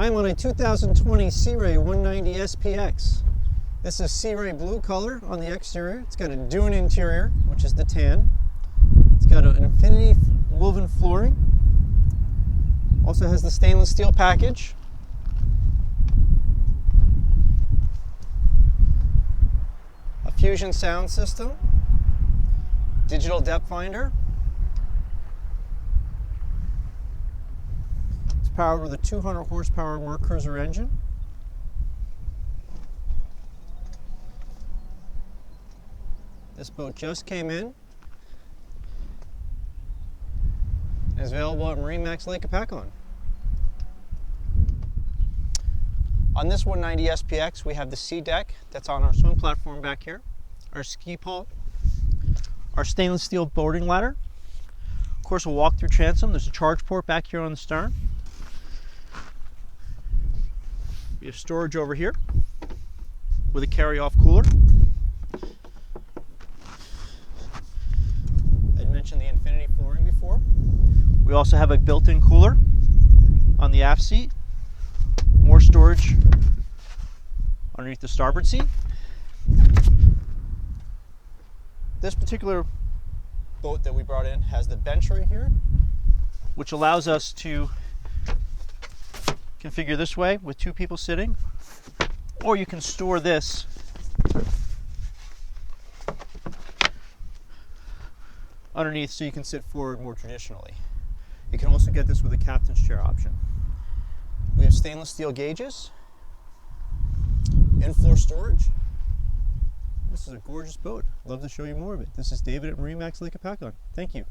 I'm on a 2020 Sea Ray 190 SPX. This is Sea Ray blue color on the exterior. It's got a dune interior, which is the tan. It's got an infinity woven flooring. Also has the stainless steel package. A Fusion sound system. Digital depth finder. It's powered with a 200 horsepower work cruiser engine. This boat just came in. It's available at MarineMax Lake Hopatcong. On this 190 SPX, we have the sea deck that's on our swim platform back here, our ski pole, our stainless steel boarding ladder, of course a walk-through transom. There's a charge port back here on the stern. We have storage over here with a carry-off cooler. I'd mentioned the infinity flooring before. We also have a built-in cooler on the aft seat. More storage underneath the starboard seat. This particular boat that we brought in has the bench right here, which allows us to configure this way with two people sitting, or you can store this underneath so you can sit forward more traditionally. You can also get this with a captain's chair option. We have stainless steel gauges, in-floor storage. This is a gorgeous boat. Love to show you more of it. This is David at MarineMax Lake Hopatcong. Thank you.